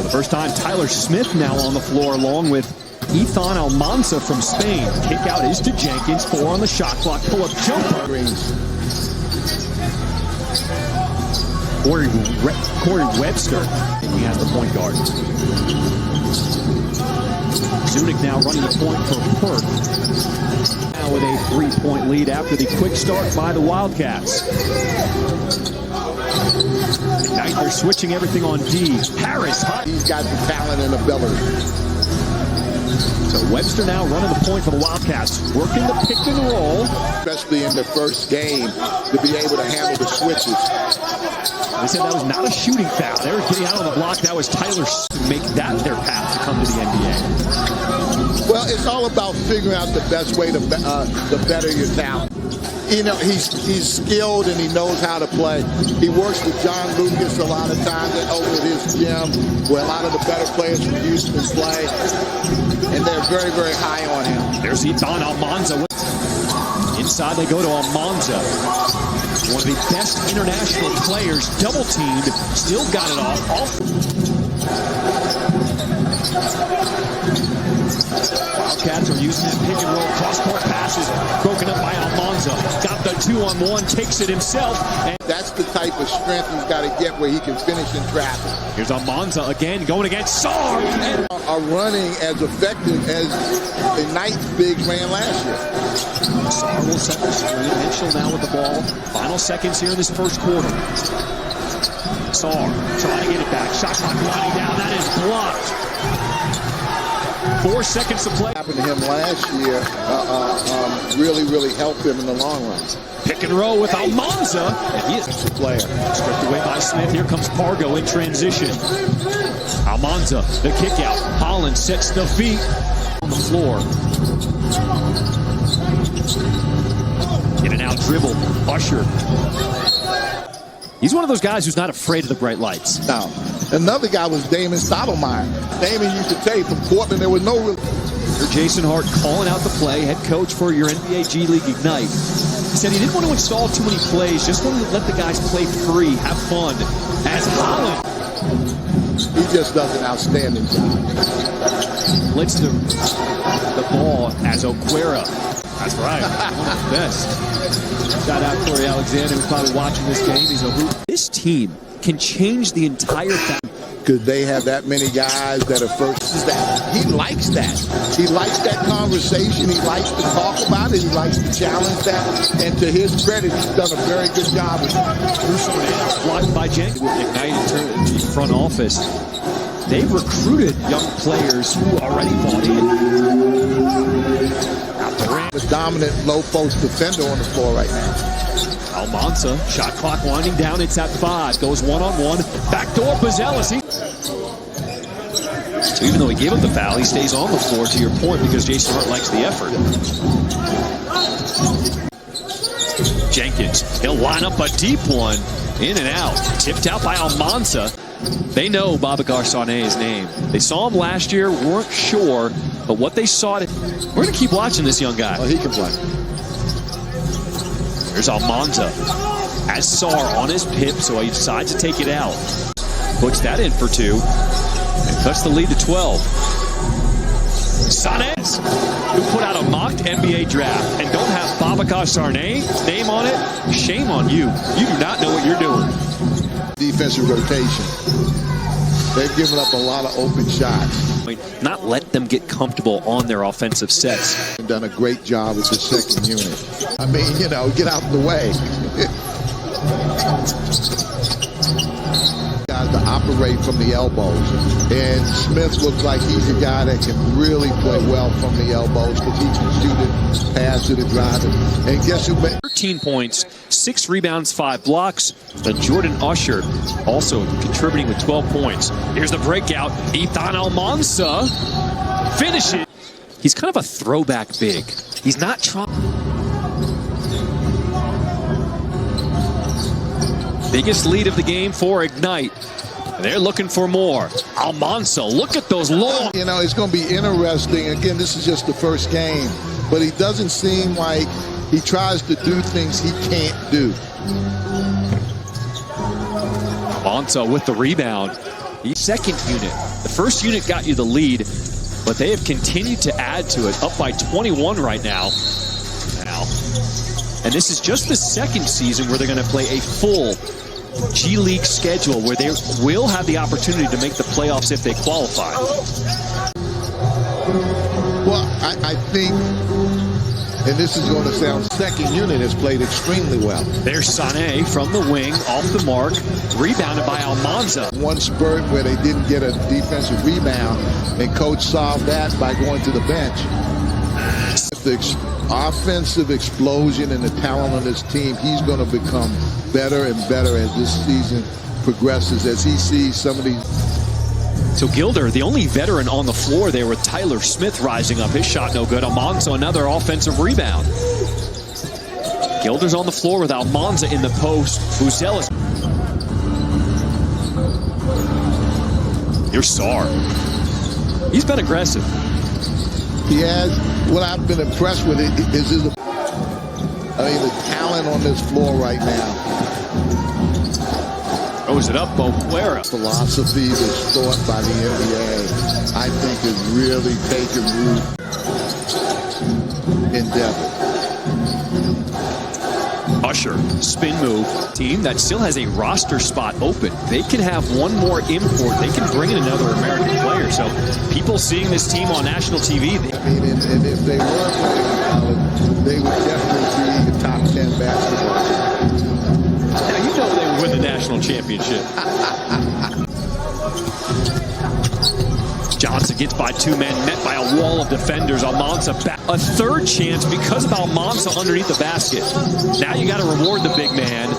For the first time, Tyler Smith now on the floor along with Izan Almansa from Spain. Kick out is to Jenkins. 4 on the shot clock. Pull-up jumper. Corey Webster. He has the point guard. Zunic now running the point for Perth. Now with a 3-point lead after the quick start by the Wildcats. Tonight they're switching everything on D. Harris. He's got the talent and ability. So Webster now running the point for the Wildcats. Working the pick and roll. Especially in the first game to be able to handle the switches. They said that was not a shooting foul. They were getting out on the block. That was Tyler to make that their path to come to the NBA. Well, it's all about figuring out the best way to better your talent. You know, he's skilled and he knows how to play. He works with John Lucas a lot of times over at his gym, where a lot of the better players from Houston play, and they're very, very high on him. There's Izan Almansa. Inside they go to Almansa. One of the best international players, double teamed, still got it off. Wildcats are using that pick and roll, cross-court passes, broken up by Almansa. Got the 2-on-1, takes it himself. And that's the type of strength he's got to get where he can finish in traffic. Here's Almansa again, going against Sarr. And are running as effective as the Knights big ran last year. Sarr will set the screen. Mitchell now with the ball. Final seconds here in this first quarter. Sarr trying to get it back. Shot clock winding down. That is blocked. 4 seconds to play. Happened to him last year really helped him in the long run. Pick and roll with Almansa. And he is a player. Stripped away by Smith. Here comes Pargo in transition. Almansa, the kick out. Holland sets the feet on the floor. In and out dribble. Usher. He's one of those guys who's not afraid of the bright lights. No. Another guy was Damon Stottlemyre. Damon used to tell you from Portland there was no real. Jason Hart calling out the play, head coach for your NBA G League Ignite. He said he didn't want to install too many plays, just wanted to let the guys play free, have fun. As Holland. He just does an outstanding job. Blitz the ball as Oquera. That's right, one of the best. Shout out Corey Alexander, who's probably watching this game. He's a hoop. This team can change the entire thing. Could they have that many guys that are first? He likes that. He likes that conversation. He likes to talk about it. He likes to challenge that. And to his credit, he's done a very good job with it. Blocked by Jenkins with Ignite in the front office. They've recruited young players who already bought in. The dominant low post defender on the floor right now. Almansa, shot clock winding down. It's at 5. Goes one-on-one. Backdoor Bazelis. So even though he gave up the foul, he stays on the floor, to your point, because Jason Hart likes the effort. Jenkins, he'll line up a deep one. In and out. Tipped out by Almansa. They know Babacar Sané's name. They saw him last year, weren't sure, but what they saw, we're going to keep watching this young guy. Well, he can play. There's Almansa. Has Sarr on his pip, so he decides to take it out. Puts that in for 2. And cuts the lead to 12. Sané, who put out a mocked NBA draft and don't have Babacar Sané's name on it, shame on you. You do not know what you're doing. Defensive rotation. They've given up a lot of open shots. Not let them get comfortable on their offensive sets. They've done a great job with the second unit. I mean, you know, get out of the way. Guys to operate from the elbows. And Smith looks like he's a guy that can really play well from the elbows because he can shoot it, pass it, and drive it. And guess who? 13 points, 6 rebounds, 5 blocks. But Jordan Usher also contributing with 12 points. Here's the breakout. Izan Almansa finishes. He's kind of a throwback big. He's not trying. Biggest lead of the game for Ignite. They're looking for more. Almansa, look at those long. You know, it's going to be interesting. Again, this is just the first game. But he doesn't seem like he tries to do things he can't do. Almansa with the rebound. The second unit. The first unit got you the lead, but they have continued to add to it, up by 21 right now. And this is just the second season where they're going to play a full G League schedule where they will have the opportunity to make the playoffs if they qualify. Well, I think, and this is going to sound, second unit has played extremely well. There's Sané from the wing, off the mark, rebounded by Almansa. One spurt where they didn't get a defensive rebound, and coach solved that by going to the bench. The offensive explosion and the talent on this team, he's going to become better and better as this season progresses, as he sees some of these. So Gilder, the only veteran on the floor there with Tyler Smith rising up. His shot no good. Almansa, another offensive rebound. Gilder's on the floor with Almansa in the post. Buzelis. Here's Sarr. He's been aggressive. He has. What I've been impressed with is the talent on this floor right now. Throws it up, Beauclair. Philosophy that's taught by the NBA, I think, is really taking root in Denver. Usher, spin move. Team that still has a roster spot open. They can have one more import. They can bring in another American player. So people seeing this team on national TV. And if they were playing in college, they would definitely be a top 10 basketball team. Now, you know they would win the national championship. Johnson gets by two men, met by a wall of defenders. Almansa back. A third chance because of Almansa underneath the basket. Now you got to reward the big man.